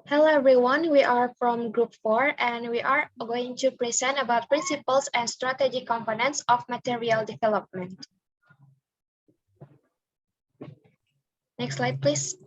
Hello everyone, we are from Group 4 and we are going to present about principles and strategic components of material development. Next slide, please.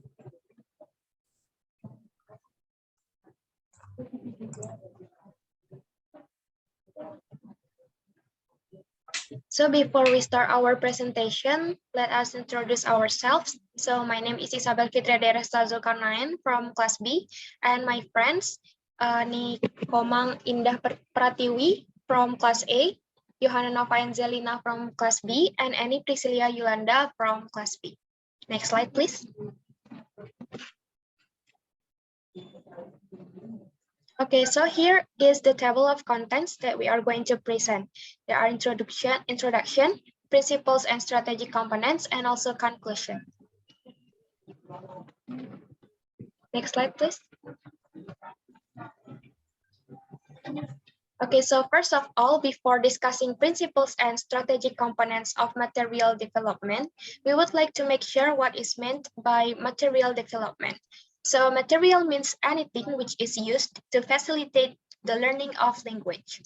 So before we start our presentation, let us introduce ourselves. So my name is Isabel Fitria Deresta Zulkarnain from Class B, and my friends, Ni Komang Indah Pratiwi from Class A, Johanna Nova Angelina from Class B, and Annie Priscilia Yolanda from Class B. Next slide, please. Okay, so here is the table of contents that we are going to present. There are introduction, principles and strategic components, and also conclusion. Next slide, please. Okay, so first of all, before discussing principles and strategic components of material development, we would like to make sure what is meant by material development. So material means anything which is used to facilitate the learning of language.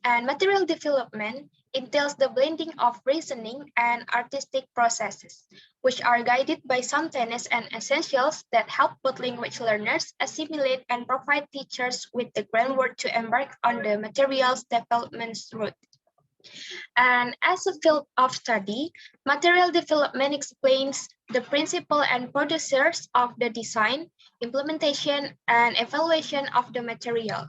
And material development entails the blending of reasoning and artistic processes, which are guided by some tenets and essentials that help both language learners assimilate and provide teachers with the groundwork to embark on the materials development route. And as a field of study, material development explains the principle and procedures of the design, implementation, and evaluation of the material.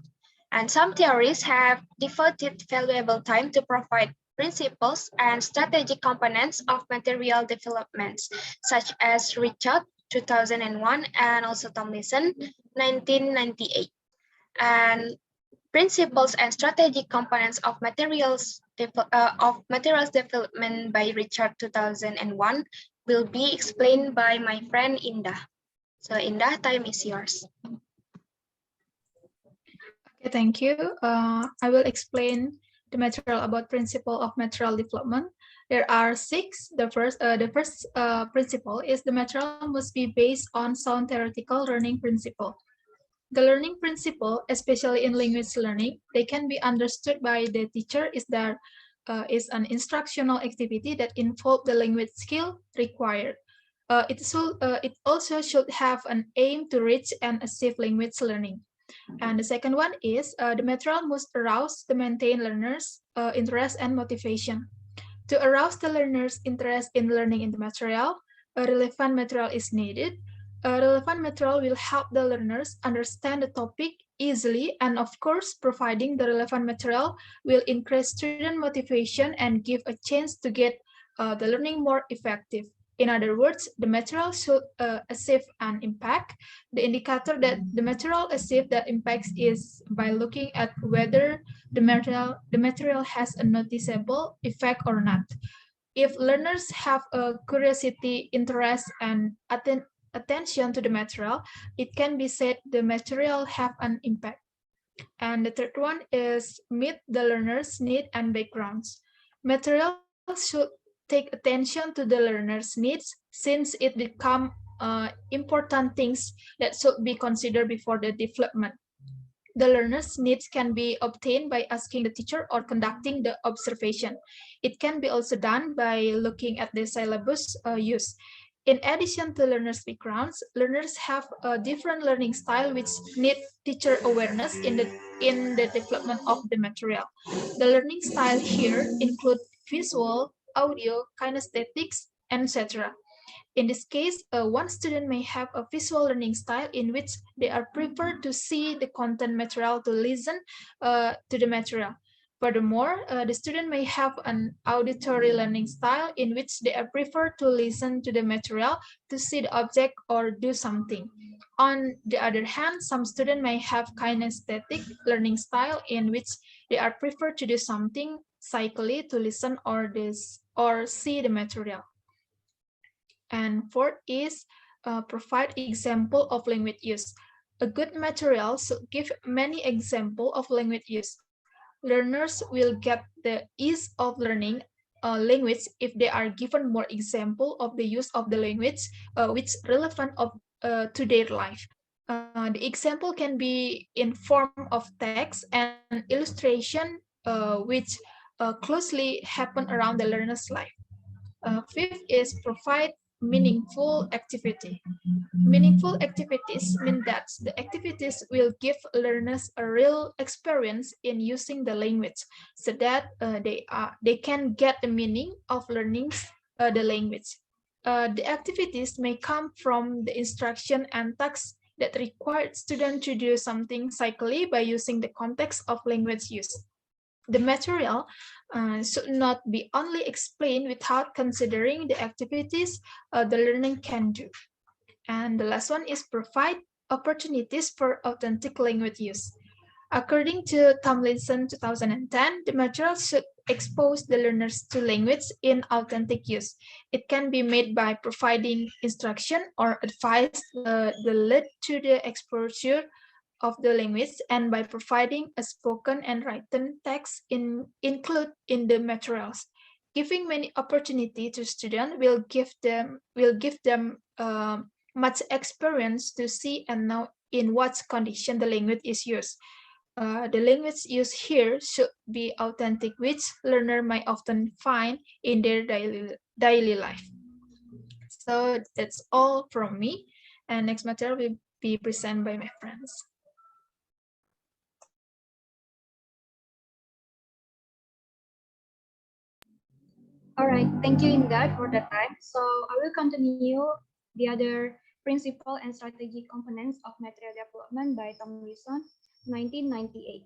And some theories have devoted valuable time to provide principles and strategic components of material developments, such as Richard, 2001, and also Tomlinson, 1998. And principles and strategic components of materials development by Richard 2001 will be explained by my friend Indah. So Indah, time is yours. Okay, thank you. I will explain the material about principle of material development. There are 6. The first principle is the material must be based on sound theoretical learning principle. The learning principle, especially in language learning, they can be understood by the teacher is an instructional activity that involves the language skill required. It also should have an aim to reach and achieve language learning. And the second one is the material must arouse the maintain learners' interest and motivation. To arouse the learners' interest in learning in the material, a relevant material is needed. A relevant material will help the learners understand the topic easily, and of course, providing the relevant material will increase student motivation and give a chance to get the learning more effective. In other words, the material should achieve an impact. The indicator that the material achieve that impact is by looking at whether the material has a noticeable effect or not. If learners have a curiosity, interest, and attention to the material, it can be said the material have an impact. And the third one is meet the learner's need and backgrounds. Material should take attention to the learner's needs since it become important things that should be considered before the development. The learner's needs can be obtained by asking the teacher or conducting the observation. It can be also done by looking at the syllabus use. In addition to learners' backgrounds, learners have a different learning style which need teacher awareness in the development of the material. The learning style here include visual, audio, kinesthetics, etc. In this case, one student may have a visual learning style in which they are prepared to see the content material to listen to the material. Furthermore, the student may have an auditory learning style in which they are preferred to listen to the material to see the object or do something. On the other hand, some students may have kinesthetic learning style in which they are preferred to do something cyclically to listen or see the material. And fourth is provide example of language use. A good material should give many examples of language use. Learners will get the ease of learning language if they are given more example of the use of the language which relevant to their life. The example can be in form of text and illustration which closely happen around the learner's life. Fifth is provide meaningful activity. Meaningful activities mean that the activities will give learners a real experience in using the language so that they can get the meaning of learning the language. The activities may come from the instruction and tasks that require students to do something cyclically by using the context of language use. The material should not be only explained without considering the activities the learning can do. And the last one is provide opportunities for authentic language use. According to Tomlinson 2010, the material should expose the learners to language in authentic use. It can be made by providing instruction or advice that lead to the exposure of the language and by providing a spoken and written text include in the materials. Giving many opportunity to students will give them much experience to see and know in what condition the language is used. The language used here should be authentic, which learner might often find in their daily life. So that's all from me. And next material will be presented by my friends. All right, thank you, Indah, for the time. So I will continue the other principle and strategic components of material development by Tomlinson, 1998.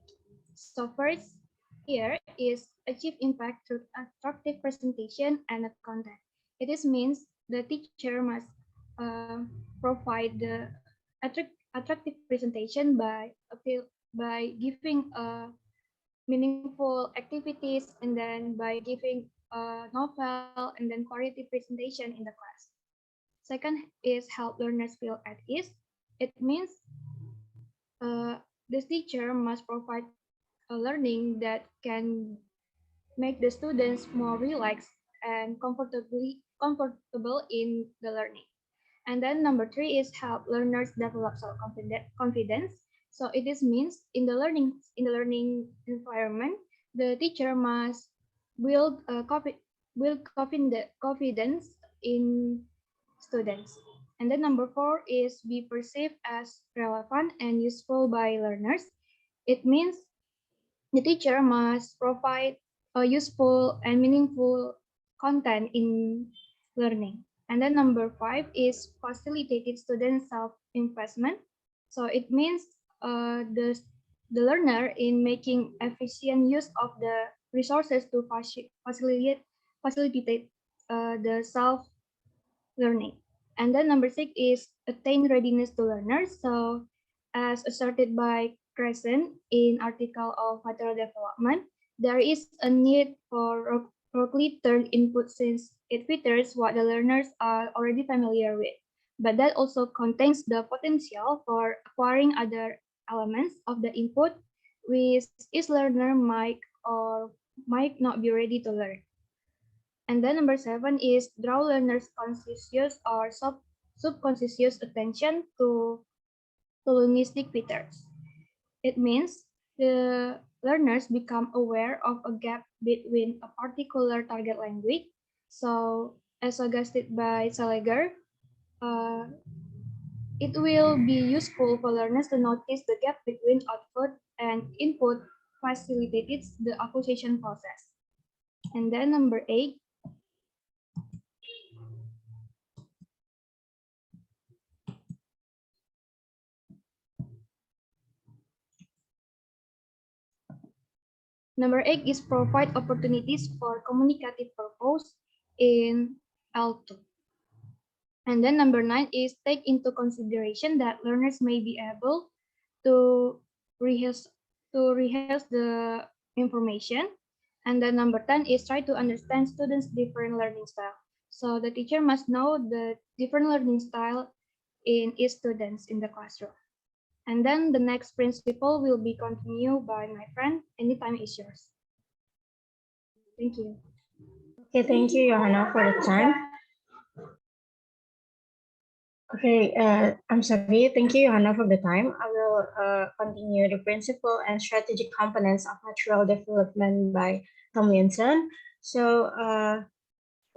So first, here is achieve impact through attractive presentation and content. It is means the teacher must provide the attractive presentation by giving meaningful activities and then by giving a novel and then quality presentation in the class. Second is help learners feel at ease. It means the teacher must provide a learning that can make the students more relaxed and comfortable in the learning. And then number three is help learners develop self-confidence. So it is means in the learning environment, the teacher must build confidence in students. And then number four is be perceived as relevant and useful by learners. It means the teacher must provide a useful and meaningful content in learning. And then number five is facilitated student self-investment. So it means the learner in making efficient use of the resources to facilitate the self-learning. And then number six is attain readiness to learners. So as asserted by Crescent in article of material development, there is a need for rotely turned input since it features what the learners are already familiar with, but that also contains the potential for acquiring other elements of the input which each learner might or might not be ready to learn. And then number seven is draw learners' conscious or subconscious attention to linguistic features. It means the learners become aware of a gap between a particular target language. So, as suggested by Salegar, it will be useful for learners to notice the gap between output and input facilitates the acquisition process. And then number eight, is provide opportunities for communicative purpose in L2. And then number 9 is take into consideration that learners may be able to rehearse the information. And then number 10 is try to understand students' different learning style. So the teacher must know the different learning style in each students in the classroom. And then the next principle will be continued by my friend. Anytime is yours. Thank you. Okay, thank you, Johanna, for the time. Okay, I'm sorry. Thank you, Johanna, for the time. I will continue the principle and strategic components of material development by Tomlinson. So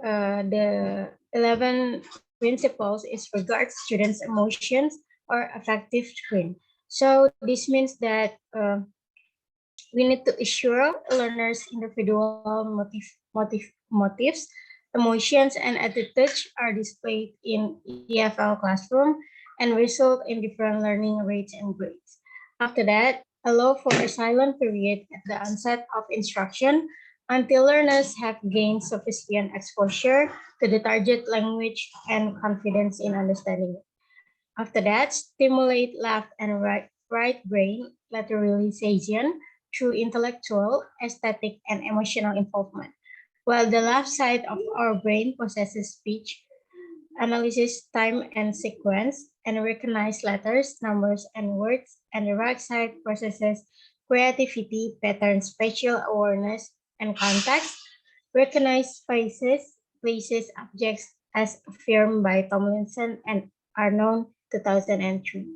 the 11 principles is regards students' emotions or affective screen. So this means that we need to assure learners' individual motives, emotions, and attitudes are displayed in EFL classroom and result in different learning rates and grades. After that, allow for a silent period at the onset of instruction until learners have gained sufficient exposure to the target language and confidence in understanding it. After that, stimulate left and right brain lateralization through intellectual, aesthetic, and emotional involvement. While the left side of our brain processes speech, analyzes time and sequence, and recognize letters, numbers, and words, and the right side processes creativity, pattern, spatial awareness, and context, recognize faces, places, objects as affirmed by Tomlinson and Arnold 2003.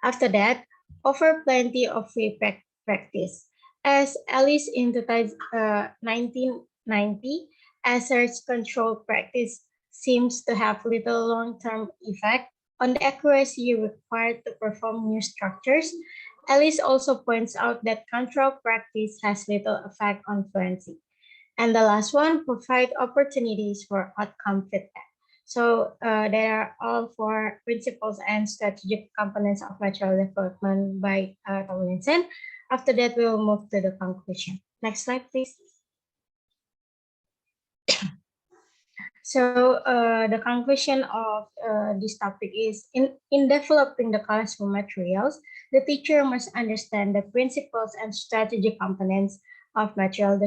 After that, offer plenty of free practice. As Alice in 1990, asserts control practice seems to have little long-term effect on the accuracy required to perform new structures. Alice also points out that control practice has little effect on fluency. And the last one, provide opportunities for outcome feedback. So they are all four principles and strategic components of material development by Tomlinson. After that, we will move to the conclusion. Next slide, please. So the conclusion of this topic is in developing the classroom materials, the teacher must understand the principles and strategic components of material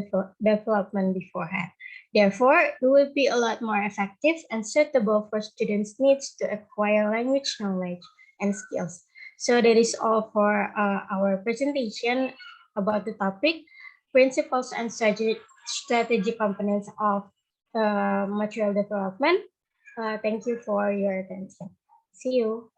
development beforehand. Therefore, it will be a lot more effective and suitable for students' needs to acquire language knowledge and skills. So that is all for our presentation about the topic, principles and strategic components of material development. Thank you for your attention. See you.